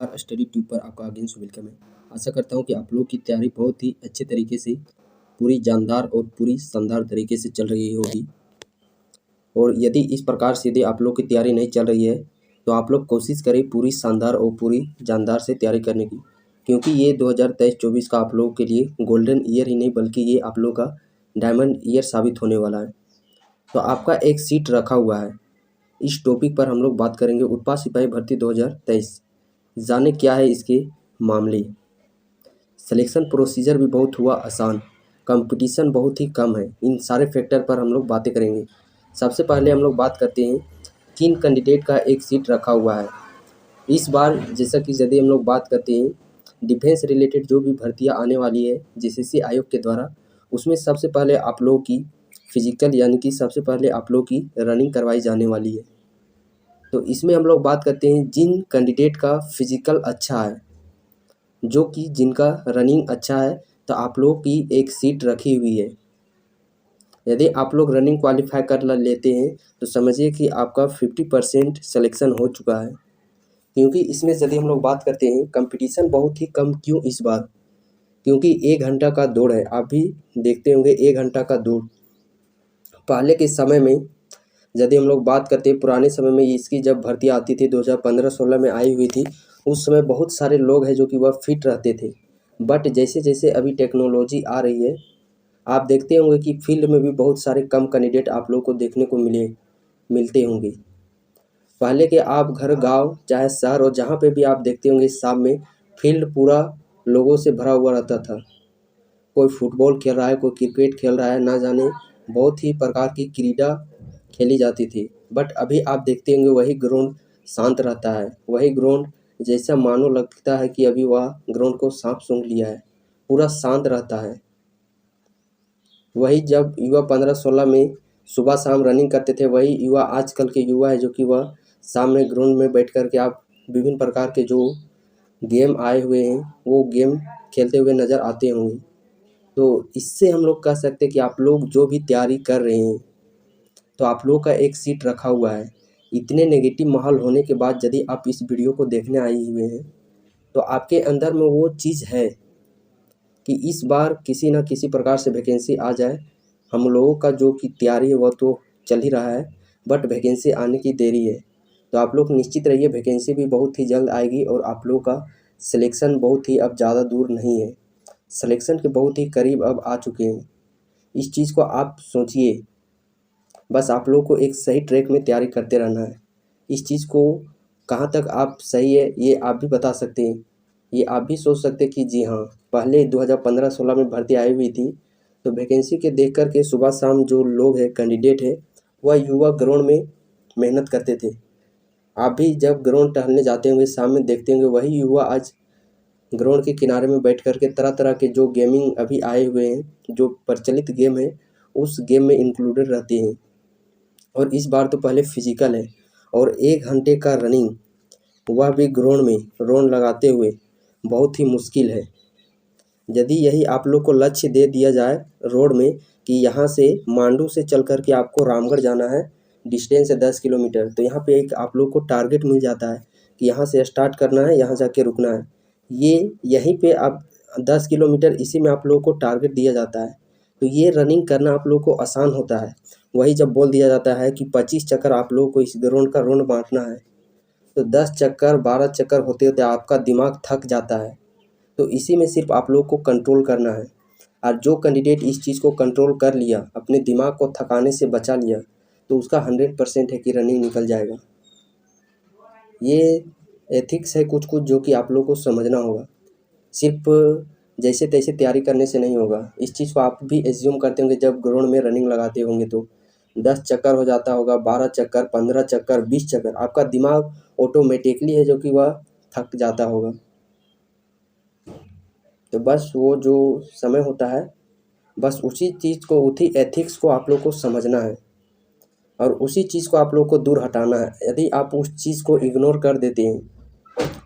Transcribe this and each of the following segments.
Study tube पर आपका again welcome है। आशा करता हूँ कि आप लोग की तैयारी बहुत ही अच्छे तरीके से, पूरी जानदार और पूरी शानदार तरीके से चल रही होगी। और यदि इस प्रकार से यदि आप लोग की तैयारी नहीं चल रही है तो आप लोग कोशिश करें पूरी शानदार और पूरी जानदार से तैयारी करने की, क्योंकि ये 2023-24 का आप लोगों के लिए गोल्डन ईयर ही नहीं बल्कि ये आप लोग का डायमंड ईयर साबित होने वाला है। तो आपका एक सीट रखा हुआ है। इस टॉपिक पर हम लोग बात करेंगे उत्पाद सिपाही भर्ती 2023। जाने क्या है इसके मामले। सिलेक्शन प्रोसीजर भी बहुत हुआ आसान, कंपटीशन बहुत ही कम है। इन सारे फैक्टर पर हम लोग बातें करेंगे। सबसे पहले हम लोग बात करते हैं किन कैंडिडेट का एक सीट रखा हुआ है इस बार। जैसा कि यदि हम लोग बात करते हैं डिफेंस रिलेटेड जो भी भर्तियां आने वाली है जेसीसी आयोग के द्वारा, उसमें सबसे पहले आप लोगों की फिजिकल यानी कि सबसे पहले आप लोगों की रनिंग करवाई जाने वाली है। तो इसमें हम लोग बात करते हैं जिन कैंडिडेट का फिजिकल अच्छा है, जो कि जिनका रनिंग अच्छा है, तो आप लोगों की एक सीट रखी हुई है। यदि आप लोग रनिंग क्वालिफाई कर लेते हैं तो समझिए कि आपका 50% सिलेक्शन हो चुका है। क्योंकि इसमें यदि हम लोग बात करते हैं कंपटीशन बहुत ही कम क्यों इस बार, क्योंकि 1 घंटा का दौड़ है। आप भी देखते होंगे 1 घंटा का दौड़। पहले के समय में यदि हम लोग बात करते हैं पुराने समय में इसकी जब भर्ती आती थी 2015-16 में आई हुई थी, उस समय बहुत सारे लोग हैं जो कि वह फिट रहते थे। बट जैसे जैसे अभी टेक्नोलॉजी आ रही है, आप देखते होंगे कि फील्ड में भी बहुत सारे कम कैंडिडेट आप लोग को देखने को मिलते होंगे। पहले के आप घर गांव चाहे शहर और जहाँ पे भी आप देखते होंगे शाम में फील्ड पूरा लोगों से भरा हुआ रहता था। कोई फुटबॉल खेल रहा है, कोई क्रिकेट खेल रहा है, ना जाने बहुत ही प्रकार की क्रीड़ा खेली जाती थी। बट अभी आप देखते होंगे वही ग्राउंड शांत रहता है। वही ग्राउंड जैसा मानो लगता है कि अभी वह ग्राउंड को सांप सूंघ लिया है, पूरा शांत रहता है। वही जब युवा 15-16 में सुबह शाम रनिंग करते थे, वही युवा आजकल के युवा है जो कि वह शाम में ग्राउंड में बैठ कर के आप विभिन्न प्रकार के जो गेम आए हुए हैं वो गेम खेलते हुए नज़र आते होंगे। तो इससे हम लोग कह सकते हैं कि आप लोग जो भी तैयारी कर रहे हैं तो आप लोग का एक सीट रखा हुआ है। इतने नेगेटिव माहौल होने के बाद यदि आप इस वीडियो को देखने आए हुए हैं तो आपके अंदर में वो चीज़ है कि इस बार किसी न किसी प्रकार से वैकेंसी आ जाए। हम लोगों का जो कि तैयारी है वह तो चल ही रहा है, बट वैकेंसी आने की देरी है। तो आप लोग निश्चित रहिए, वैकेंसी भी बहुत ही जल्द आएगी और आप लोगों का सिलेक्शन बहुत ही अब ज़्यादा दूर नहीं है, सिलेक्शन के बहुत ही करीब अब आ चुके हैं। इस चीज़ को आप सोचिए। बस आप लोग को एक सही ट्रैक में तैयारी करते रहना है। इस चीज़ को कहाँ तक आप सही है ये आप भी बता सकते हैं। ये आप भी सोच सकते हैं कि जी हाँ, पहले 2015-16 में भर्ती आई हुई थी तो वैकेंसी के देख कर के सुबह शाम जो लोग हैं कैंडिडेट है वह युवा ग्राउंड में मेहनत करते थे। आप भी जब ग्राउंड टहलने जाते होंगे शाम में देखते होंगे वही युवा आज ग्राउंड के किनारे में बैठ कर के तरह तरह के जो गेमिंग अभी आए हुए हैं, जो प्रचलित गेम है उस गेम में इंक्लूडेड रहते हैं। और इस बार तो पहले फिजिकल है और 1 घंटे का रनिंग, वह भी ग्राउंड में राउंड लगाते हुए, बहुत ही मुश्किल है। यदि यही आप लोग को लक्ष्य दे दिया जाए रोड में कि यहाँ से मांडू से चल कर के आपको रामगढ़ जाना है, डिस्टेंस है 10 किलोमीटर, तो यहाँ पे एक आप लोग को टारगेट मिल जाता है कि यहाँ से स्टार्ट करना है, यहाँ जाके रुकना है। ये यहीं पे आप 10 किलोमीटर इसी में आप लोगों को टारगेट दिया जाता है। तो ये रनिंग करना आप लोगों को आसान होता है। वही जब बोल दिया जाता है कि 25 चक्कर आप लोगों को इस ग्राउंड का राउंड बांटना है, तो 10 चक्कर 12 चक्कर होते होते आपका दिमाग थक जाता है। तो इसी में सिर्फ आप लोग को कंट्रोल करना है। और जो कैंडिडेट इस चीज़ को कंट्रोल कर लिया, अपने दिमाग को थकाने से बचा लिया, तो उसका 100% है कि रनिंग निकल जाएगा। ये एथिक्स है कुछ कुछ जो कि आप लोग को समझना होगा। सिर्फ जैसे तैसे तैयारी करने से नहीं होगा। इस चीज़ को आप भी एज्यूम करते होंगे जब ग्राउंड में रनिंग लगाते होंगे तो 10 चक्कर हो जाता होगा, 12 चक्कर, 15 चक्कर, 20 चक्कर, आपका दिमाग ऑटोमेटिकली है जो कि वह थक जाता होगा। तो बस वो जो समय होता है, बस उसी चीज़ को, उसी एथिक्स को आप लोग को समझना है और उसी चीज़ को आप लोग को दूर हटाना है। यदि आप उस चीज़ को इग्नोर कर देते हैं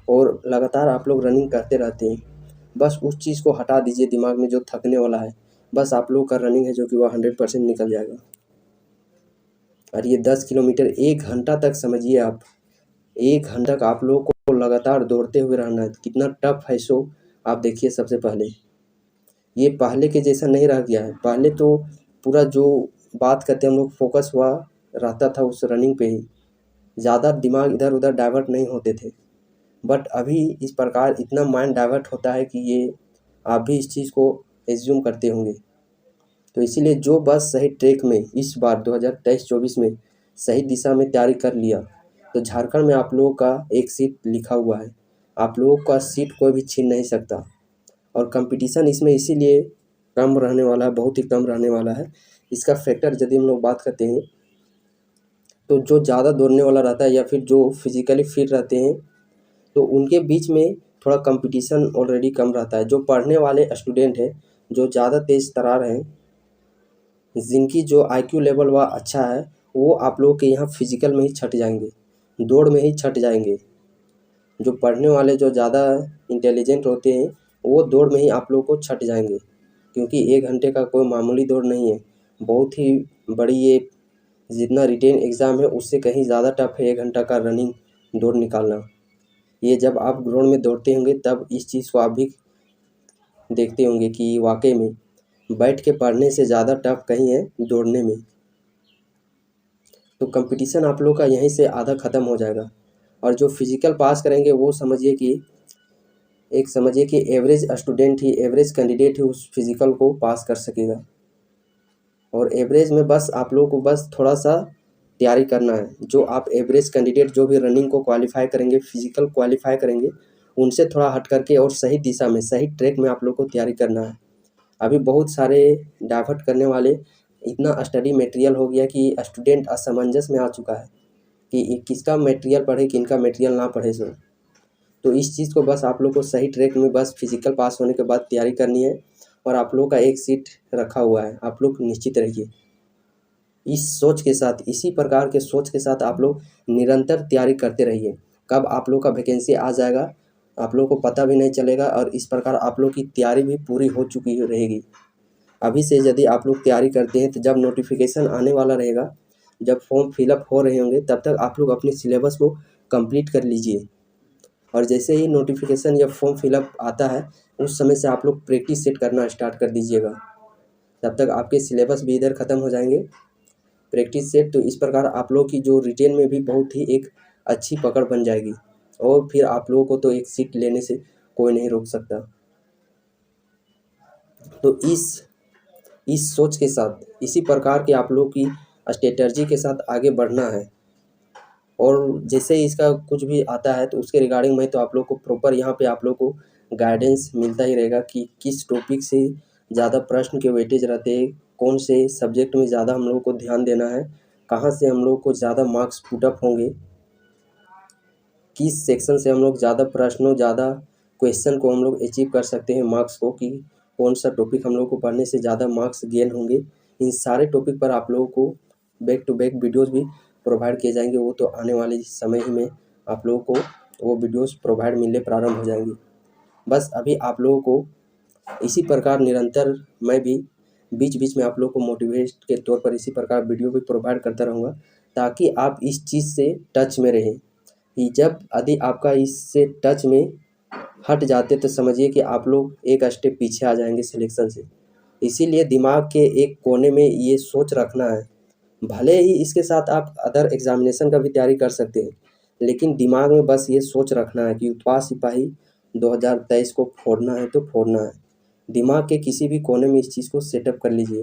और लगातार आप लोग रनिंग करते रहते हैं, बस उस चीज़ को हटा दीजिए दिमाग में जो थकने वाला है। बस आप लोग का रनिंग है जो कि वह 100% निकल जाएगा। और ये 10 किलोमीटर 1 घंटा तक समझिए आप, 1 घंटा का आप लोग को को लगातार दौड़ते हुए रहना है। कितना टफ है सो आप देखिए। सबसे पहले ये पहले के जैसा नहीं रह गया है। पहले तो पूरा जो बात करते हम लोग फोकस हुआ रहता था उस रनिंग पे ही, ज़्यादा दिमाग इधर उधर डाइवर्ट नहीं होते थे। बट अभी इस प्रकार इतना माइंड डाइवर्ट होता है कि ये आप भी इस चीज़ को एज्यूम करते होंगे। तो इसीलिए जो बस सही ट्रैक में इस बार 2023-24 में सही दिशा में तैयारी कर लिया तो झारखंड में आप लोगों का एक सीट लिखा हुआ है। आप लोगों का सीट कोई भी छीन नहीं सकता। और कंपटीशन इसमें इसीलिए कम रहने वाला है, बहुत ही कम रहने वाला है। इसका फैक्टर यदि हम लोग बात करते हैं तो जो ज़्यादा दौड़ने वाला रहता है या फिर जो फिजिकली फिट रहते हैं तो उनके बीच में थोड़ा कंपटीशन ऑलरेडी कम रहता है। जो पढ़ने वाले स्टूडेंट हैं, जो ज़्यादा तेज़ तर्रार हैं, जिनकी जो आईक्यू लेवल वह अच्छा है, वो आप लोगों के यहाँ फिजिकल में ही छट जाएंगे, दौड़ में ही छट जाएंगे। जो पढ़ने वाले जो ज़्यादा इंटेलिजेंट होते हैं वो दौड़ में ही आप लोगों को छट जाएंगे, क्योंकि 1 घंटे का कोई मामूली दौड़ नहीं है। बहुत ही बड़ी ये जितना रिटेन एग्ज़ाम है उससे कहीं ज़्यादा टफ है 1 घंटा का रनिंग दौड़ निकालना। ये जब आप ग्राउंड में दौड़ते होंगे तब इस चीज़ को आप भी देखते होंगे कि वाकई में बैठ के पढ़ने से ज़्यादा टफ कहीं है दौड़ने में। तो कंपटीशन आप लोग का यहीं से आधा ख़त्म हो जाएगा। और जो फिजिकल पास करेंगे वो समझिए कि एवरेज स्टूडेंट ही, एवरेज कैंडिडेट ही उस फिजिकल को पास कर सकेगा। और एवरेज में बस आप लोगों को बस थोड़ा सा तैयारी करना है। जो आप एवरेज कैंडिडेट जो भी रनिंग को क्वालिफाई करेंगे, फिजिकल क्वालिफाई करेंगे, उनसे थोड़ा हट करके और सही दिशा में, सही ट्रैक में आप लोग को तैयारी करना है। अभी बहुत सारे डाइवर्ट करने वाले, इतना स्टडी मटेरियल हो गया कि स्टूडेंट असमंजस में आ चुका है कि किसका मटेरियल पढ़े, किनका मटेरियल ना पढ़े। सो तो इस चीज़ को बस आप लोग को सही ट्रैक में बस फिजिकल पास होने के बाद तैयारी करनी है। और आप लोग का एक सीट रखा हुआ है, आप लोग निश्चित रहिए इस सोच के साथ। इसी प्रकार के सोच के साथ आप लोग निरंतर तैयारी करते रहिए। कब आप लोग का वैकेंसी आ जाएगा आप लोग को पता भी नहीं चलेगा। और इस प्रकार आप लोग की तैयारी भी पूरी हो चुकी रहेगी। अभी से यदि आप लोग तैयारी करते हैं तो जब नोटिफिकेशन आने वाला रहेगा, जब फॉर्म फिलअप हो रहे होंगे, तब तक आप लोग अपनी सिलेबस को कंप्लीट कर लीजिए। और जैसे ही नोटिफिकेशन या फॉर्म फिलअप आता है उस समय से आप लोग प्रैक्टिस सेट करना स्टार्ट कर दीजिएगा। तब तक आपके सिलेबस भी इधर ख़त्म हो जाएंगे, प्रैक्टिस सेट। तो इस प्रकार आप लोग की जो रिटेन में भी बहुत ही एक अच्छी पकड़ बन जाएगी। और फिर आप लोगों को तो एक सीट लेने से कोई नहीं रोक सकता। तो इस सोच के साथ, इसी प्रकार के आप लोग की स्ट्रेटर्जी के साथ आगे बढ़ना है। और जैसे ही इसका कुछ भी आता है तो उसके रिगार्डिंग मैं तो आप लोग को प्रॉपर यहाँ पे आप लोग को गाइडेंस मिलता ही रहेगा कि किस टॉपिक से ज़्यादा प्रश्न के वेटेज रहते हैं, कौन से सब्जेक्ट में ज़्यादा हम लोग को ध्यान देना है, कहाँ से हम लोग को ज़्यादा मार्क्स पुटअप होंगे, किस सेक्शन से हम लोग ज़्यादा प्रश्नों, ज़्यादा क्वेश्चन को हम लोग अचीव कर सकते हैं मार्क्स को, कि कौन सा टॉपिक हम लोग को पढ़ने से ज़्यादा मार्क्स गेन होंगे। इन सारे टॉपिक पर आप लोगों को बैक टू बैक वीडियोस भी प्रोवाइड किए जाएंगे। वो तो आने वाले समय ही में आप लोगों को वो वीडियोस प्रोवाइड मिलने प्रारंभ हो जाएंगी। बस अभी आप लोगों को इसी प्रकार निरंतर मैं भी बीच बीच में आप लोग को मोटिवेट के तौर पर इसी प्रकार वीडियो भी प्रोवाइड करता रहूँगा, ताकि आप इस चीज़ से टच में रहें। कि जब यदि आपका इससे टच में हट जाते तो समझिए कि आप लोग एक स्टेप पीछे आ जाएंगे सिलेक्शन से। इसीलिए दिमाग के एक कोने में ये सोच रखना है। भले ही इसके साथ आप अदर एग्जामिनेशन का भी तैयारी कर सकते हैं, लेकिन दिमाग में बस ये सोच रखना है कि उत्पाद सिपाही 2023 को फोड़ना है तो फोड़ना है। दिमाग के किसी भी कोने में इस चीज़ को सेटअप कर लीजिए।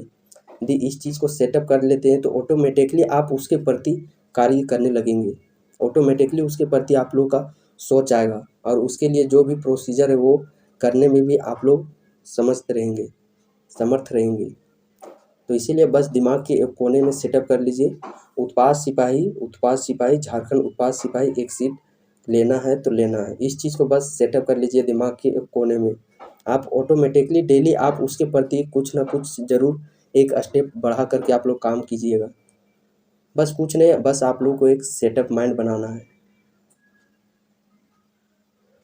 यदि इस चीज़ को सेटअप कर लेते हैं तो ऑटोमेटिकली आप उसके प्रति कार्य करने लगेंगे। ऑटोमेटिकली उसके प्रति आप लोग का सोच आएगा और उसके लिए जो भी प्रोसीजर है वो करने में भी आप लोग समर्थ रहेंगे। तो इसीलिए बस दिमाग के एक कोने में सेटअप कर लीजिए, उत्पाद सिपाही झारखंड उत्पाद सिपाही एक सीट लेना है तो लेना है। इस चीज़ को बस सेटअप कर लीजिए दिमाग के एक कोने में। आप ऑटोमेटिकली डेली आप उसके प्रति कुछ ना कुछ ज़रूर एक स्टेप बढ़ा करके आप लोग काम कीजिएगा। बस कुछ नहीं, बस आप लोग को एक सेटअप माइंड बनाना है।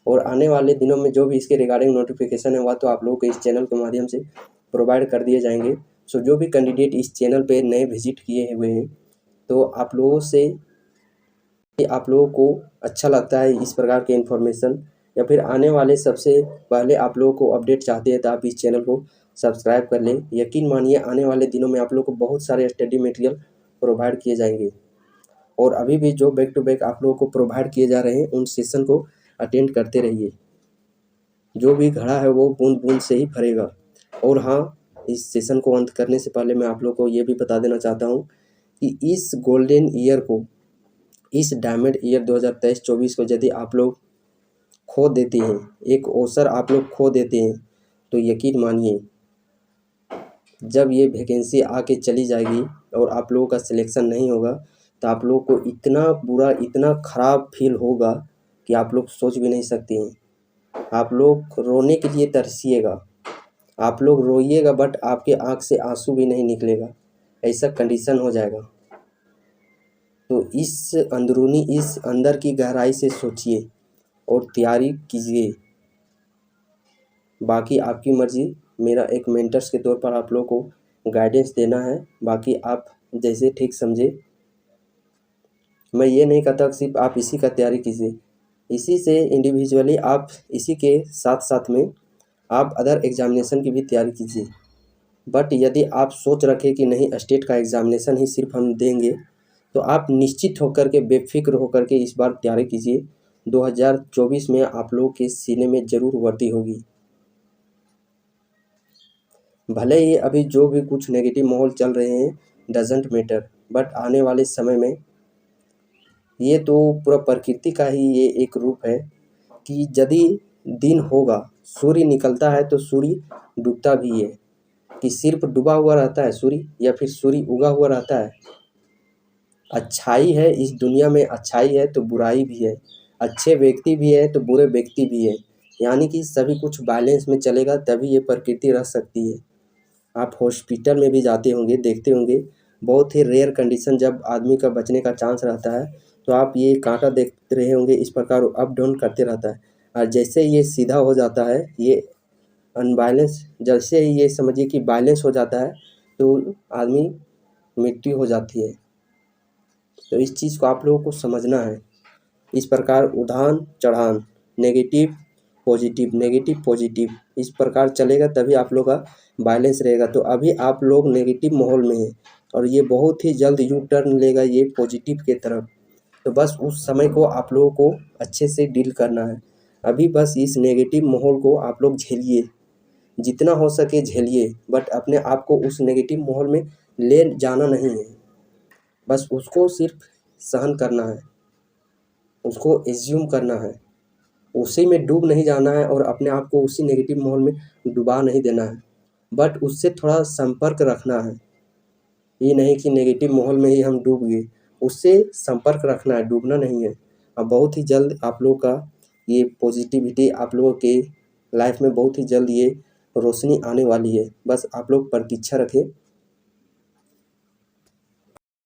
और आने वाले दिनों में जो भी इसके रिगार्डिंग नोटिफिकेशन है वह तो आप लोगों को इस चैनल के माध्यम से प्रोवाइड कर दिए जाएंगे। सो जो भी कैंडिडेट इस चैनल पे नए विजिट किए हुए हैं तो आप लोगों से आप लोगों को अच्छा लगता है इस प्रकार के इन्फॉर्मेशन या फिर आने वाले सबसे पहले आप लोगों को अपडेट चाहते हैं तो आप इस चैनल को सब्सक्राइब कर लें। यकीन मानिए आने वाले दिनों में आप लोगों को बहुत सारे स्टडी मटेरियल प्रोवाइड किए जाएंगे और अभी भी जो बैक टू बैक आप लोगों को प्रोवाइड किए जा रहे हैं उन सेशन को अटेंड करते रहिए। जो भी घड़ा है वो बूंद बूंद से ही भरेगा। और हाँ, इस सेशन को अंत करने से पहले मैं आप लोगों को ये भी बता देना चाहता हूँ कि इस गोल्डन ईयर को, इस डायमंड ईयर 2023-24 को यदि आप लोग खो देते हैं, एक अवसर आप लोग खो देते हैं, तो यकीन मानिए जब ये वैकेंसी आके चली जाएगी और आप लोगों का सिलेक्शन नहीं होगा तो आप लोगों को इतना बुरा, इतना ख़राब फील होगा कि आप लोग सोच भी नहीं सकते हैं। आप लोग रोने के लिए तरसिएगा, आप लोग रोइएगा बट आपके आँख से आंसू भी नहीं निकलेगा, ऐसा कंडीशन हो जाएगा। तो इस अंदरूनी, इस अंदर की गहराई से सोचिए और तैयारी कीजिए। बाकी आपकी मर्ज़ी, मेरा एक मेंटर्स के तौर पर आप लोगों को गाइडेंस देना है, बाकी आप जैसे ठीक समझे। मैं ये नहीं कहता सिर्फ आप इसी का तैयारी कीजिए, इसी से इंडिविजुअली आप इसी के साथ साथ में आप अदर एग्ज़ामिनेशन की भी तैयारी कीजिए। बट यदि आप सोच रखें कि नहीं स्टेट का एग्ज़ामिनेशन ही सिर्फ हम देंगे तो आप निश्चित होकर के, बेफिक्र होकर के इस बार तैयारी कीजिए। 2024 में आप लोगों के सीने में ज़रूर वर्दी होगी। भले ही अभी जो भी कुछ नेगेटिव माहौल चल रहे हैं डजेंट मैटर, बट आने वाले समय में ये तो पूरा प्रकृति का ही ये एक रूप है कि यदि दिन होगा, सूर्य निकलता है तो सूर्य डूबता भी है, कि सिर्फ डूबा हुआ रहता है सूर्य या फिर सूर्य उगा हुआ रहता है। अच्छाई है इस दुनिया में, अच्छाई है तो बुराई भी है, अच्छे व्यक्ति भी है तो बुरे व्यक्ति भी है, यानी कि सभी कुछ बैलेंस में चलेगा तभी ये प्रकृति रह सकती है। आप हॉस्पिटल में भी जाते होंगे, देखते होंगे बहुत ही रेयर कंडीशन जब आदमी का बचने का चांस रहता है तो आप ये कांटा देख रहे होंगे इस प्रकार अप डाउन करते रहता है, और जैसे ये सीधा हो जाता है, ये अनबैलेंस, जैसे ही ये समझिए कि बैलेंस हो जाता है तो आदमी मृत्यु हो जाती है। तो इस चीज़ को आप लोगों को समझना है। इस प्रकार उठान चढ़ान, नेगेटिव पॉजिटिव, नेगेटिव पॉजिटिव, इस प्रकार चलेगा तभी आप लोग का बैलेंस रहेगा। तो अभी आप लोग नेगेटिव माहौल में हैं और ये बहुत ही जल्द यू टर्न लेगा ये पॉजिटिव के तरफ। तो बस उस समय को आप लोगों को अच्छे से डील करना है। अभी बस इस नेगेटिव माहौल को आप लोग झेलिए, जितना हो सके झेलिए, बट अपने आप को उस नेगेटिव माहौल में ले जाना नहीं है। बस उसको सिर्फ सहन करना है, उसको एज्यूम करना है, उसी में डूब नहीं जाना है और अपने आप को उसी नेगेटिव माहौल में डुबा नहीं देना है, बट उससे थोड़ा संपर्क रखना है। ये नहीं कि नेगेटिव माहौल में ही हम डूब गए, उससे संपर्क रखना है, डूबना नहीं है। अब बहुत ही जल्द आप लोगों का ये पॉजिटिविटी आप लोगों के लाइफ में बहुत ही जल्द ये रोशनी आने वाली है। बस आप लोग प्रतीक्षा रखें।